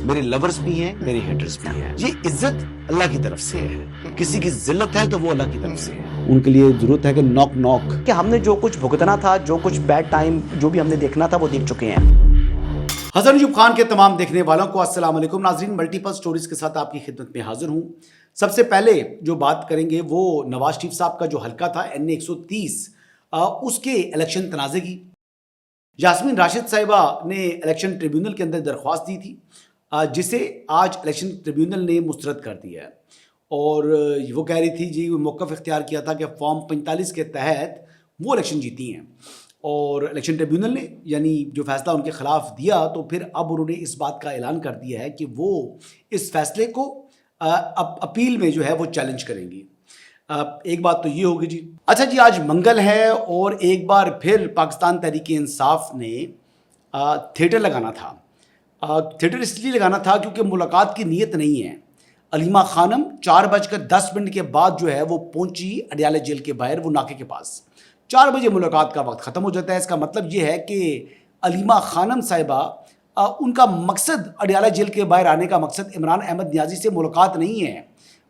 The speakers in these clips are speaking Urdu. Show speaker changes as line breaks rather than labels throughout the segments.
میرے لورز بھی ہیں، میرے ہیٹرز بھی ہیں. یہ عزت اللہ کی طرف سے ہے. کسی کی ذلت ہے تو وہ اللہ کی طرف سے ہے. ان کے لیے ضرورت ہے کہ نوک نوک
کہ ہم نے جو کچھ بھگتنا تھا، جو کچھ بیڈ ٹائم جو بھی ہم نے دیکھنا تھا وہ دیکھ چکے ہیں.
حسن ایوب خان کے تمام دیکھنے والوں کو السلام علیکم. ناظرین، ملٹیپل سٹوریز کے ساتھ آپ کی خدمت میں حاضر ہوں. سب سے پہلے جو بات کریں گے وہ نواز شریف صاحب کا جو حلقہ تھا این 130 اس کے الیکشن تنازع کی. یاسمین راشد صاحبہ نے الیکشن ٹریبیونل کے اندر درخواست دی تھی جسے آج الیکشن ٹریبیونل نے مسترد کر دیا ہے. اور وہ کہہ رہی تھی جی وہ موقف اختیار کیا تھا کہ فارم 45 کے تحت وہ الیکشن جیتی ہیں. اور الیکشن ٹریبیونل نے یعنی جو فیصلہ ان کے خلاف دیا تو پھر اب انہوں نے اس بات کا اعلان کر دیا ہے کہ وہ اس فیصلے کو اپیل میں جو ہے وہ چیلنج کریں گی. ایک بات تو یہ ہوگی جی. اچھا جی، آج منگل ہے اور ایک بار پھر پاکستان تحریک انصاف نے تھیٹر لگانا تھا. تھیٹر اس لیے لگانا تھا کیونکہ ملاقات کی نیت نہیں ہے. علیمہ خانم 4:10 کے بعد جو ہے وہ پہنچی اڈیالہ جیل کے باہر، وہ ناکے کے پاس. 4 بجے ملاقات کا وقت ختم ہو جاتا ہے. اس کا مطلب یہ ہے کہ علیمہ خانم صاحبہ ان کا مقصد اڈیالہ جیل کے باہر آنے کا مقصد عمران احمد نیازی سے ملاقات نہیں ہے.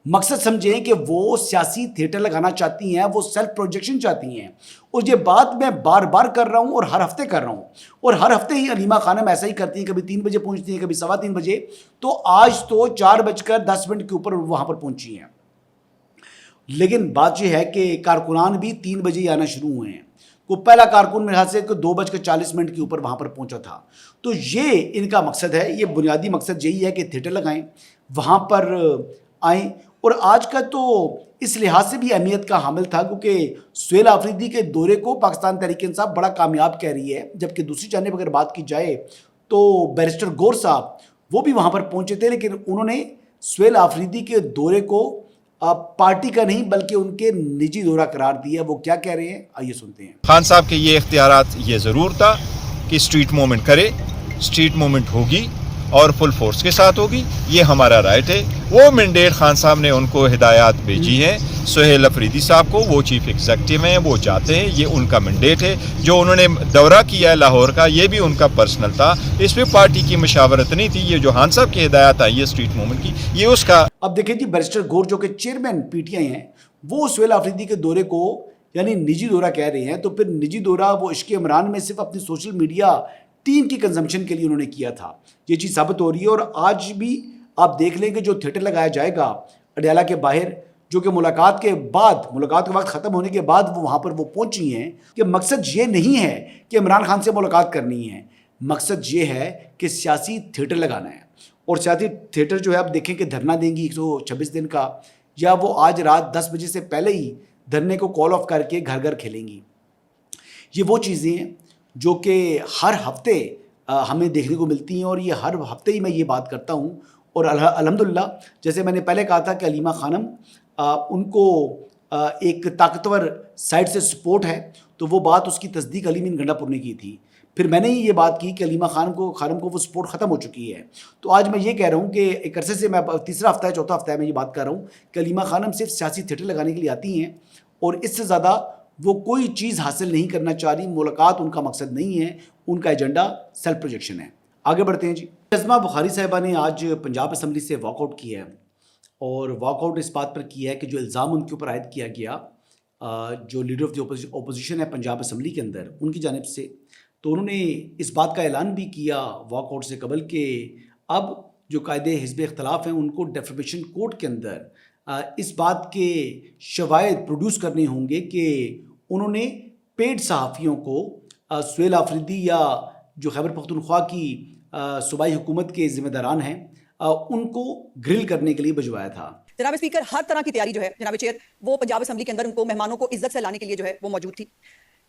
مقصد سمجھیں کہ وہ سیاسی تھیٹر لگانا چاہتی ہیں، وہ سیلف پروجیکشن چاہتی ہیں. اور یہ بات میں بار بار کر رہا ہوں اور ہر ہفتے کر رہا ہوں، اور ہر ہفتے ہی علیمہ خانم ایسا ہی کرتی ہیں. کبھی 3 بجے پہنچتی ہیں، کبھی 3:15 بجے. تو آج تو 4:10 کے اوپر وہاں پر پہنچی ہیں. لیکن بات یہ ہے کہ کارکنان بھی 3 بجے ہی آنا شروع ہوئے ہیں. کو پہلا کارکن میرے خیال سے 2:40 کے اوپر وہاں پر پہنچا تھا. تو یہ ان کا مقصد ہے، یہ بنیادی مقصد یہی ہے کہ تھیٹر لگائیں، وہاں پر آئیں. اور آج کا تو اس لحاظ سے بھی اہمیت کا حامل تھا کیونکہ سہیل آفریدی کے دورے کو پاکستان تحریک انصاف بڑا کامیاب کہہ رہی ہے. جبکہ دوسری جانب اگر بات کی جائے تو بیرسٹر گور صاحب وہ بھی وہاں پر پہنچے تھے، لیکن انہوں نے سہیل آفریدی کے دورے کو پارٹی کا نہیں بلکہ ان کے نجی دورہ قرار دیا. وہ کیا کہہ رہے ہیں آئیے سنتے ہیں.
خان صاحب کے یہ اختیارات یہ ضرور تھا کہ اسٹریٹ موومنٹ کرے، اسٹریٹ موومنٹ ہوگی اور فل فورس کے ساتھ ہوگی، یہ ہمارا رائٹ ہے. وہ مینڈیٹ خان صاحب نے ان کو ہدایات بھیجی ہیں سہیل آفریدی صاحب کو، وہ چیف ایگزیکٹو ہیں، وہ چاہتے ہیں، یہ ان کا مینڈیٹ ہے. جو انہوں نے دورہ کیا ہے لاہور کا، یہ بھی ان کا پرسنل تھا، اس پہ پارٹی کی مشاورت نہیں تھی. یہ جو خان صاحب کی ہدایات آئی ہے اسٹریٹ موومنٹ کی، یہ اس کا.
اب دیکھیں جی، بیرسٹر گور جو کہ چیئرمین پی ٹی آئی ہیں، وہ سہیل آفریدی کے دورے کو یعنی نجی دورہ کہہ رہے ہیں. تو پھر نجی دورہ وہ عشق عمران میں صرف اپنی سوشل میڈیا ٹیم کی کنزمپشن کے لیے انہوں نے کیا تھا. یہ چیز ثابت ہو رہی ہے. اور آج بھی آپ دیکھ لیں کہ جو تھیٹر لگایا جائے گا اڈیالہ کے باہر، جو کہ ملاقات کے وقت ختم ہونے کے بعد وہ وہاں پر وہ پہنچی ہیں، کہ مقصد یہ نہیں ہے کہ عمران خان سے ملاقات کرنی ہے. مقصد یہ ہے کہ سیاسی تھیٹر لگانا ہے. اور سیاسی تھیٹر جو ہے آپ دیکھیں کہ دھرنا دیں گی 126 دن کا، یا وہ آج رات 10 بجے سے پہلے ہی دھرنے کو کال آف کر کے گھر گھر کھیلیں گی. یہ وہ چیزیں ہیں جو کہ ہر ہفتے ہمیں دیکھنے کو ملتی ہیں، اور یہ ہر ہفتے ہی میں یہ بات کرتا ہوں. اور الحمدللہ جیسے میں نے پہلے کہا تھا کہ علیمہ خانم ان کو ایک طاقتور سائڈ سے سپورٹ ہے، تو وہ بات اس کی تصدیق علی مین گنڈا پور نے کی تھی. پھر میں نے ہی یہ بات کی کہ علیمہ خانم کو وہ سپورٹ ختم ہو چکی ہے. تو آج میں یہ کہہ رہا ہوں کہ ایک عرصے سے میں تیسرا ہفتہ ہے، چوتھا ہفتہ ہے میں یہ بات کر رہا ہوں کہ علیمہ خانم صرف سیاسی تھیٹر لگانے کے لیے آتی ہیں، اور اس سے زیادہ وہ کوئی چیز حاصل نہیں کرنا چاہ رہی. ملاقات ان کا مقصد نہیں ہے، ان کا ایجنڈا سیلف پروجیکشن ہے. آگے بڑھتے ہیں جی. نظمہ بخاری صاحبہ نے آج پنجاب اسمبلی سے واک آؤٹ کیا ہے، اور واک آؤٹ اس بات پر کیا ہے کہ جو الزام ان کے اوپر عائد کیا گیا جو لیڈر آف دی اپوزیشن ہے پنجاب اسمبلی کے اندر ان کی جانب سے، تو انہوں نے اس بات کا اعلان بھی کیا واک آؤٹ سے قبل کہ اب جو قائد حزب اختلاف ہیں ان کو ڈیفیمیشن کورٹ کے اندر اس بات کے شواہد پروڈیوس کرنے ہوں گے کہ انہوں نے پیڈ صحافیوں کو سہیل آفریدی یا جو خیبر پختونخوا کی صوبائی حکومت کے ذمہ داران ہیں ان کو گرل کرنے کے لیے بھجوایا تھا.
جناب اسپیکر، ہر طرح کی تیاری جو ہے جناب چیئر وہ پنجاب اسمبلی کے اندر ان کو مہمانوں کو عزت سے لانے کے لیے جو ہے وہ موجود تھی.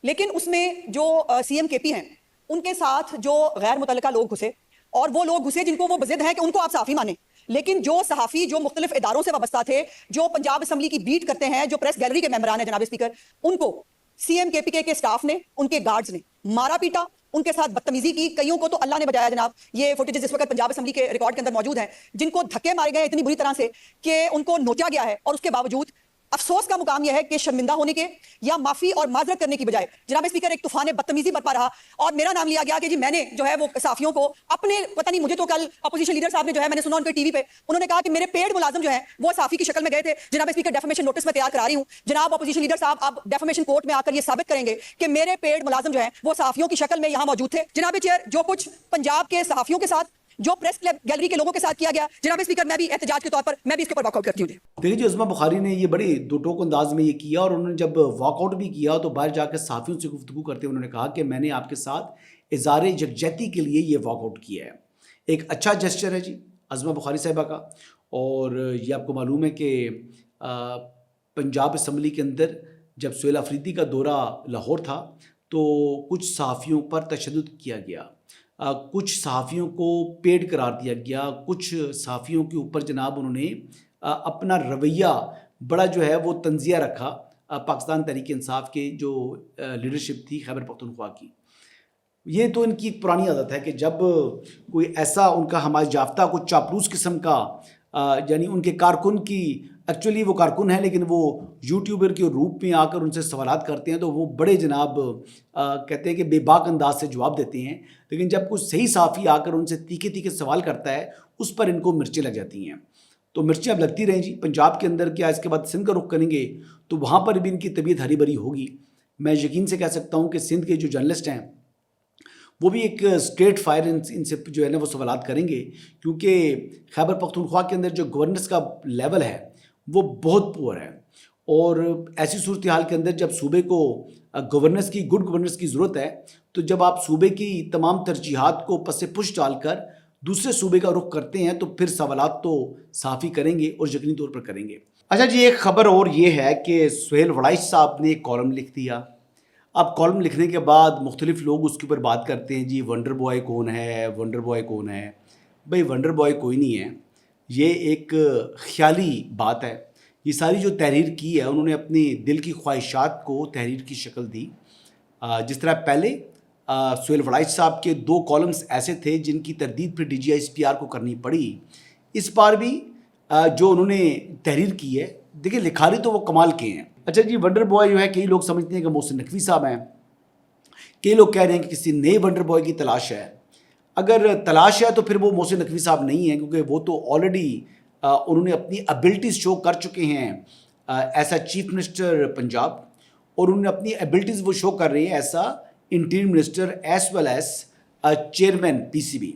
لیکن اس میں جو سی ایم کے پی ہیں ان کے ساتھ جو غیر متعلقہ لوگ گھسے، اور وہ لوگ گھسے جن کو وہ بضد ہے کہ ان کو آپ صحافی مانیں، لیکن جو صحافی جو مختلف اداروں سے وابستہ تھے، جو پنجاب اسمبلی کی بیٹ کرتے ہیں، جو پریس گیلری کے ممبران ہیں جناب اسپیکر، ان کو سی ایم کے پی کے سٹاف نے، ان کے گارڈز نے مارا پیٹا، ان کے ساتھ بدتمیزی کی. کئیوں کو تو اللہ نے بچایا جناب. یہ فوٹیجز اس وقت پنجاب اسمبلی کے ریکارڈ کے اندر موجود ہیں، جن کو دھکے مارے گئے اتنی بری طرح سے کہ ان کو نوچا گیا ہے، اور اس کے باوجود افسوس کا مقام یہ ہے کہ شرمندہ ہونے کے یا معافی اور معذرت کرنے کی بجائے جناب اسپیکر ایک طوفان بدتمیزی برپا رہا اور میرا نام لیا گیا کہ جی میں نے جو ہے وہ صحافیوں کو اپنے پتہ نہیں مجھے تو کل اپوزیشن لیڈر صاحب نے جو ہے میں نے سنا ان کے ٹی وی پہ انہوں نے کہا کہ میرے پیڈ ملازم جو ہیں وہ صحافی کی شکل میں گئے تھے. جناب اسپیکر ڈیفیمیشن نوٹس میں تیار کرا رہی ہوں. جناب اپوزیشن لیڈر صاحب آپ ڈیفیمیشن کورٹ میں آ کر یہ ثابت کریں گے کہ میرے پیڈ ملازم جو ہیں وہ صحافیوں کی شکل میں یہاں موجود تھے. جناب چیئر جو کچھ پنجاب کے صحافیوں کے ساتھ جو پریس گیلری کے لوگوں کے ساتھ کیا گیا جناب اسپیکر میں بھی احتجاج کے طور پر میں بھی اس کے اوپر واک آؤٹ کرتی ہوں.
دیکھیے جی عظمہ بخاری نے یہ بڑی دو ٹوک انداز میں یہ کیا اور انہوں نے جب واک آؤٹ بھی کیا تو باہر جا کے صحافیوں سے گفتگو کرتے انہوں نے کہا کہ میں نے آپ کے ساتھ اظہار یکجہتی کے لیے یہ واک آؤٹ کیا ہے. ایک اچھا جسچر ہے جی عظمہ بخاری صاحبہ کا. اور یہ آپ کو معلوم ہے کہ پنجاب اسمبلی کے اندر جب سہیل آفریدی کا دورہ لاہور تھا تو کچھ صحافیوں پر تشدد کیا گیا, کچھ صحافیوں کو پیڈ قرار دیا گیا, کچھ صحافیوں کے اوپر جناب انہوں نے اپنا رویہ بڑا جو ہے وہ تنزیہ رکھا پاکستان تحریک انصاف کے جو لیڈرشپ تھی خیبر پختونخوا کی. یہ تو ان کی ایک پرانی عادت ہے کہ جب کوئی ایسا ان کا حمایت یافتہ کچھ چاپلوس قسم کا یعنی ان کے کارکن کی ایکچولی وہ کارکن ہیں لیکن وہ یوٹیوبر کے روپ میں آ کر ان سے سوالات کرتے ہیں تو وہ بڑے جناب کہتے ہیں کہ بے باک انداز سے جواب دیتے ہیں. لیکن جب کوئی صحیح صحافی آ کر ان سے تیکھے تیکھے سوال کرتا ہے اس پر ان کو مرچیں لگ جاتی ہیں. تو مرچیں اب لگتی رہیں جی. پنجاب کے اندر کیا اس کے بعد سندھ کا رخ کریں گے تو وہاں پر بھی ان کی طبیعت ہری بھری ہوگی. میں یقین سے کہہ سکتا ہوں کہ سندھ کے جو جرنلسٹ ہیں وہ بھی ایک اسٹریٹ فائر ان سے جو ہے نا وہ سوالات کریں گے, کیونکہ خیبر پختونخوا کے اندر جو گورننس کا لیول ہے وہ بہت پور ہے. اور ایسی صورتحال کے اندر جب صوبے کو گورننس کی گڈ گورننس کی ضرورت ہے تو جب آپ صوبے کی تمام ترجیحات کو پس پش ڈال کر دوسرے صوبے کا رخ کرتے ہیں تو پھر سوالات تو صحافی کریں گے اور یقینی طور پر کریں گے. اچھا جی ایک خبر اور یہ ہے کہ سہیل وڑائچ صاحب نے ایک کالم لکھ دیا. اب کالم لکھنے کے بعد مختلف لوگ اس کے اوپر بات کرتے ہیں جی ونڈر بوائے کون ہے, ونڈر بوائے کون ہے. بھائی ونڈر بوائے کوئی نہیں ہے, یہ ایک خیالی بات ہے. یہ ساری جو تحریر کی ہے انہوں نے اپنی دل کی خواہشات کو تحریر کی شکل دی. جس طرح پہلے سہیل وڑائچ صاحب کے 2 کالمز ایسے تھے جن کی تردید پھر DGI کو کرنی پڑی. اس بار بھی جو انہوں نے تحریر کی ہے دیکھیں لکھاری تو وہ کمال کے ہیں. اچھا جی ونڈر بوائے جو ہے کئی لوگ سمجھتے ہیں کہ محسن نقوی صاحب ہیں, کئی لوگ کہہ رہے ہیں کہ کسی نئے ونڈر بوائے کی تلاش ہے. اگر تلاش ہے تو پھر وہ محسن نقوی صاحب نہیں ہیں, کیونکہ وہ تو آلریڈی انہوں نے اپنی ایبلٹیز شو کر چکے ہیں ایسا چیف منسٹر پنجاب, اور انہوں نے اپنی ایبلٹیز وہ شو کر رہے ہیں ایسا interior minister as well as chairman PCB.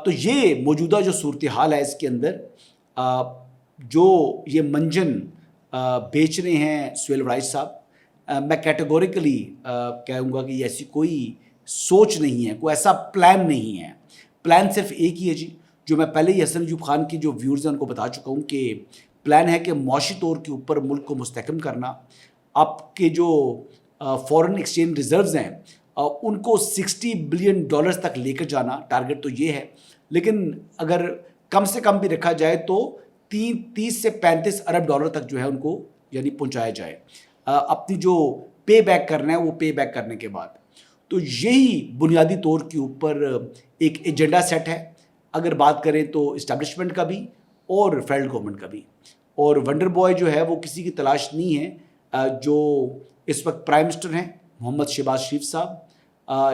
تو یہ موجودہ جو صورتحال ہے اس کے اندر جو یہ منجن بیچ رہے ہیں سہیل وڑائچ صاحب, میں کیٹیگوریکلی کہوں گا کہ یہ ایسی کوئی سوچ نہیں ہے, کوئی ایسا پلان نہیں ہے. پلان صرف ایک ہی ہے جی, جو میں پہلے ہی حسن ایوب خان کی جو ویورز ہیں ان کو بتا چکا ہوں کہ پلان ہے کہ معاشی طور کے اوپر ملک کو مستحکم کرنا. آپ کے جو فورن ایکسچینج ریزروز ہیں ان کو $60 بلین تک لے کر جانا, ٹارگٹ تو یہ ہے. لیکن اگر کم سے کم بھی رکھا جائے تو 30 سے 35 ارب ڈالر تک جو ہے ان کو یعنی پہنچایا جائے اپنی جو پے بیک کرنا ہے وہ پے بیک کرنے کے بعد. تو یہی بنیادی طور کے اوپر ایک ایجنڈا سیٹ ہے, اگر بات کریں تو اسٹیبلشمنٹ کا بھی اور فیڈرل گورنمنٹ کا بھی. اور ونڈر بوائے جو ہے وہ کسی کی تلاش نہیں ہے. جو اس وقت پرائم منسٹر ہیں محمد شہباز شریف صاحب,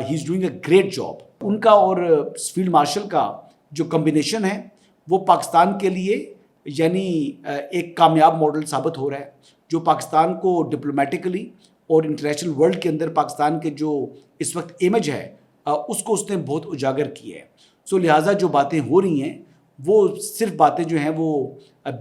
he is doing a great job. ان کا اور فیلڈ مارشل کا جو کمبینیشن ہے وہ پاکستان کے لیے یعنی ایک کامیاب ماڈل ثابت ہو رہا ہے, جو پاکستان کو ڈپلومیٹکلی اور انٹرنیشنل ورلڈ کے اندر پاکستان کے جو اس وقت امیج ہے اس کو اس نے بہت اجاگر کی ہے. سو لہٰذا جو باتیں ہو رہی ہیں وہ صرف باتیں جو ہیں وہ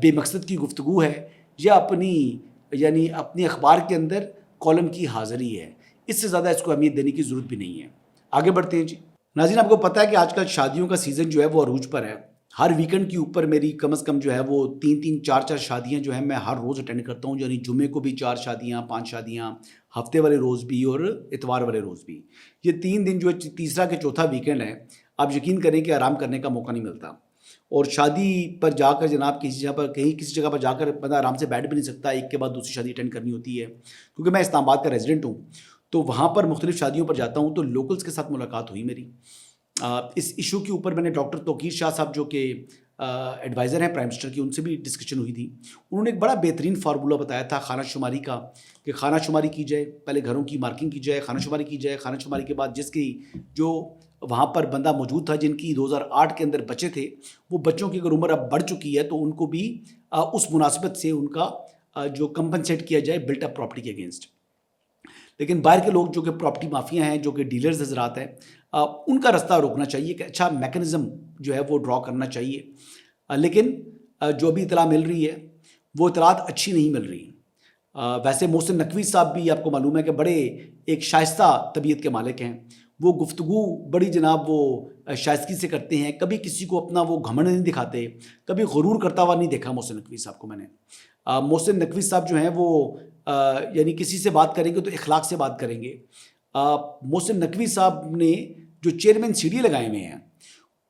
بے مقصد کی گفتگو ہے یا اپنی اخبار کے اندر کالم کی حاضری ہے. اس سے زیادہ اس کو اہمیت دینے کی ضرورت بھی نہیں ہے. آگے بڑھتے ہیں جی. ناظرین آپ کو پتہ ہے کہ آج کل شادیوں کا سیزن جو ہے وہ عروج پر ہے. ہر ویکنڈ کے اوپر میری کم از کم جو ہے وہ 3 4 شادیاں جو ہیں میں ہر روز اٹینڈ کرتا ہوں. یعنی جمعے کو بھی 4 شادیاں 5 شادیاں, ہفتے والے روز بھی اور اتوار والے روز بھی. یہ 3 دن جو ہے تیسرا کہ چوتھا ویکنڈ ہے, آپ یقین کریں کہ آرام کرنے کا موقع نہیں ملتا. اور شادی پر جا کر جناب کسی جگہ پر جا کر بندہ آرام سے بیٹھ بھی نہیں سکتا, ایک کے بعد دوسری شادی اٹینڈ کرنی ہوتی ہے. کیونکہ میں اسلام آباد کا ریزیڈنٹ ہوں تو وہاں پر مختلف شادیوں پر جاتا ہوں, تو لوکلز کے ساتھ ملاقات ہوئی میری اس ایشو کے اوپر. میں نے ڈاکٹر توقیر شاہ صاحب جو کہ ایڈوائزر ہیں پرائم منسٹر کی، ان سے بھی ڈسکشن ہوئی تھی. انہوں نے ایک بڑا بہترین فارمولہ بتایا تھا خانہ شماری کا، کہ خانہ شماری کی جائے، پہلے گھروں کی مارکنگ کی جائے، خانہ شماری کی جائے، خانہ شماری کے بعد جس کی جو وہاں پر بندہ موجود تھا جن کی 2008 کے اندر بچے تھے، وہ بچوں کی اگر عمر اب بڑھ چکی ہے تو ان کو بھی اس مناسبت سے ان کا جو کمپنسیٹ کیا جائے بلٹ اپ پراپرٹی کے اگینسٹ. لیکن باہر کے لوگ جو کہ پراپرٹی مافیا ہیں، جو کہ ڈیلرز حضرات ہیں، ان کا رستہ روکنا چاہیے کہ اچھا میکنزم جو ہے وہ ڈرا کرنا چاہیے. لیکن جو بھی اطلاع مل رہی ہے وہ اطلاعات اچھی نہیں مل رہی. ویسے محسن نقوی صاحب بھی آپ کو معلوم ہے کہ بڑے ایک شائستہ طبیعت کے مالک ہیں. وہ گفتگو بڑی جناب وہ شائستگی سے کرتے ہیں، کبھی کسی کو اپنا وہ گھمنڈ نہیں دکھاتے، کبھی غرور کرتا ہوا نہیں دیکھا محسن نقوی صاحب کو میں نے. محسن نقوی صاحب جو ہیں وہ یعنی کسی سے بات کریں گے تو اخلاق سے بات کریں گے. محسن نقوی صاحب نے جو چیئرمین سی ڈی اے لگائے ہوئے ہیں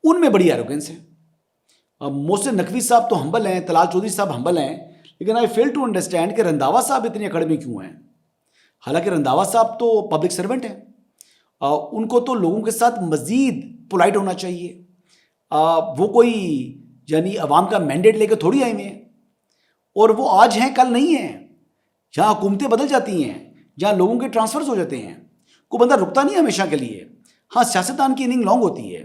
ان میں بڑی ایروگنس ہے. محسن نقوی صاحب تو ہمبل ہیں، طلال چودھری صاحب ہمبل ہیں، لیکن آئی فیل ٹو انڈرسٹینڈ کہ رنداوا صاحب اتنے اکڑ میں کیوں ہیں. حالانکہ رنداوا صاحب تو پبلک سرونٹ ہیں، ان کو تو لوگوں کے ساتھ مزید پولائٹ ہونا چاہیے. وہ کوئی یعنی عوام کا مینڈیٹ لے کے تھوڑی آئے ہوئے ہیں، اور وہ آج ہیں کل نہیں ہیں. جہاں حکومتیں بدل جاتی ہیں، جہاں لوگوں کے ٹرانسفرز ہو جاتے ہیں، کوئی بندہ رکتا نہیں ہمیشہ کے لیے. ہاں سیاستدان کی اننگ لانگ ہوتی ہے.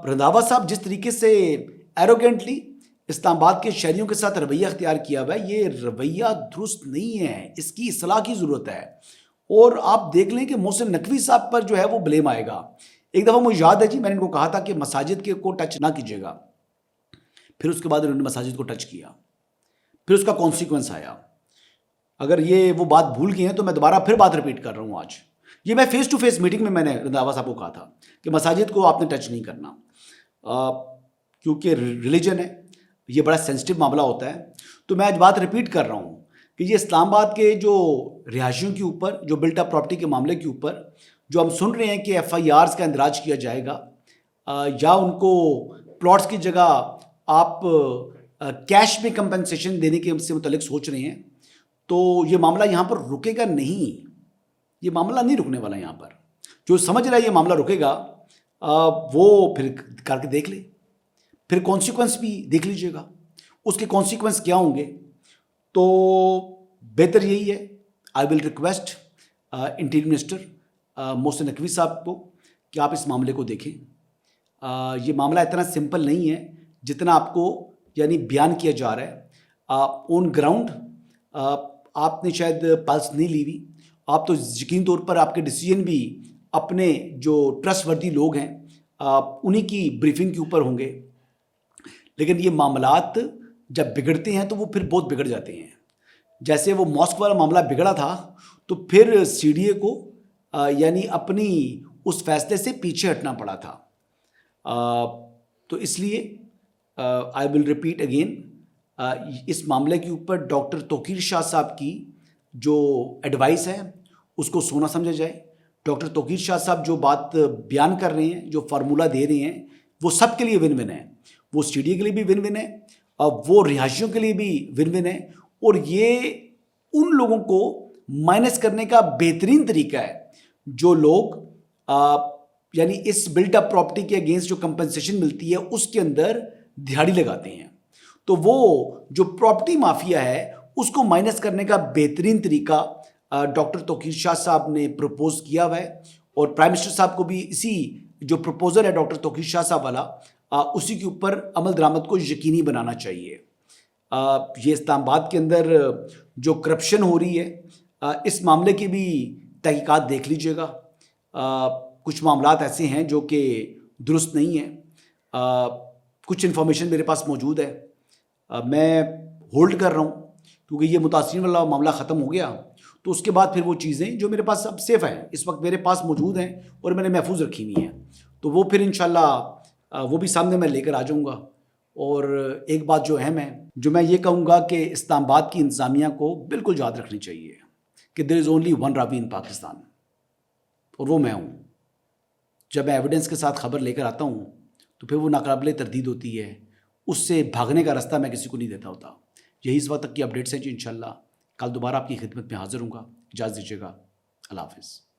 رنداوا صاحب جس طریقے سے ایروگینٹلی اسلام آباد کے شہریوں کے ساتھ رویہ اختیار کیا ہوا ہے، یہ رویہ درست نہیں ہے، اس کی اصلاح کی ضرورت ہے. اور آپ دیکھ لیں کہ محسن نقوی صاحب پر جو ہے وہ بلیم آئے گا. ایک دفعہ مجھے یاد ہے جی، میں نے ان کو کہا تھا کہ مساجد کے کو ٹچ نہ کیجیے گا، پھر اس کے بعد انہوں نے مساجد کو ٹچ کیا، پھر اس کا کانسیکوینس آیا. اگر یہ وہ بات بھول گئی ہیں تو میں دوبارہ پھر بات ریپیٹ کر رہا ہوں. آج یہ میں فیس ٹو فیس میٹنگ میں نے رنداوا صاحب کو کہا تھا کہ مساجد کو آپ نے ٹچ نہیں کرنا، کیونکہ ریلیجن ہے، یہ بڑا سینسٹیو معاملہ ہوتا ہے. تو میں آج بات ریپیٹ کر رہا ہوں کہ یہ اسلام آباد کے جو رہائشیوں کے اوپر، جو بلٹ اپ پراپرٹی کے معاملے کے اوپر جو ہم سن رہے ہیں کہ ایف آئی آرز کا اندراج کیا جائے گا، یا ان کو پلاٹس کی جگہ آپ کیش میں کمپنسیشن دینے کے سے متعلق سوچ رہے ہیں، تو یہ معاملہ یہاں پر رکے گا نہیں. یہ معاملہ نہیں رکنے والا یہاں پر. جو سمجھ رہا ہے یہ معاملہ رکے گا وہ پھر کر کے دیکھ لے، پھر کانسیکوینس بھی دیکھ لیجیے گا اس کے کانسیکوینس کیا ہوں گے. تو بہتر یہی ہے، آئی will request interior minister Mohsin Naqvi صاحب کو کہ آپ اس معاملے کو دیکھیں. یہ معاملہ اتنا سمپل نہیں ہے جتنا آپ کو یعنی بیان کیا جا رہا ہے. آن گراؤنڈ آپ نے شاید پلس نہیں لی ہوئی. آپ تو یقین طور پر آپ کے ڈیسیجن بھی اپنے جو ٹرسٹ وردی لوگ ہیں انہی کی بریفنگ کے اوپر ہوں گے. لیکن یہ معاملات جب بگڑتے ہیں تو وہ پھر بہت بگڑ جاتے ہیں. جیسے وہ ماسک والا معاملہ بگڑا تھا تو پھر سی ڈی اے کو یعنی اپنی اس فیصلے سے پیچھے ہٹنا پڑا تھا. تو اس لیے آئی ول ریپیٹ اگین، اس معاملے کے اوپر ڈاکٹر توقیر شاہ صاحب کی جو ایڈوائس ہے اس کو سونا سمجھا جائے. ڈاکٹر توقیر شاہ صاحب جو بات بیان کر رہے ہیں، جو فارمولہ دے رہے ہیں، وہ سب کے لیے ون ون ہے. وہ سی ڈی اے کے لیے بھی ون ون ہے، اور وہ رہائشیوں کے لیے بھی ون ون ہے. اور یہ ان لوگوں کو مائنس کرنے کا بہترین طریقہ ہے جو لوگ یعنی اس بلٹ اپ پراپرٹی کے اگینسٹ جو کمپنسیشن ملتی ہے اس کے اندر دہاڑی لگاتے ہیں. تو وہ جو پراپرٹی مافیا ہے اس کو مائنس کرنے کا بہترین طریقہ ڈاکٹر توقیر شاہ صاحب نے پروپوز کیا ہوا ہے. اور پرائم منسٹر صاحب کو بھی اسی جو پروپوزل ہے ڈاکٹر توقیر شاہ صاحب والا، اسی کے اوپر عمل درآمد کو یقینی بنانا چاہیے. یہ اسلام آباد کے اندر جو کرپشن ہو رہی ہے اس معاملے کی بھی تحقیقات دیکھ لیجیے گا. کچھ معاملات ایسے ہیں جو کہ درست نہیں ہیں. کچھ انفارمیشن میرے پاس موجود ہے، میں ہولڈ کر رہا ہوں کیونکہ یہ متاثرین والا معاملہ ختم ہو گیا تو اس کے بعد پھر وہ چیزیں جو میرے پاس اب سیف ہیں، اس وقت میرے پاس موجود ہیں اور میں نے محفوظ رکھی ہوئی ہیں، تو وہ پھر انشاءاللہ وہ بھی سامنے میں لے کر آ جاؤں گا. اور ایک بات جو اہم ہے، جو میں یہ کہوں گا کہ اسلام آباد کی انتظامیہ کو بالکل یاد رکھنی چاہیے کہ دیر از اونلی ون راوی ان پاکستان، اور وہ میں ہوں. جب میں ایویڈنس کے ساتھ خبر لے کر آتا ہوں تو پھر وہ ناقابل تردید ہوتی ہے، اس سے بھاگنے کا راستہ میں کسی کو نہیں دیتا ہوتا. یہی اس وقت تک کی اپڈیٹس ہیں جی. انشاءاللہ کل دوبارہ آپ کی خدمت میں حاضر ہوں گا. اجازت دیجیے گا. اللہ حافظ.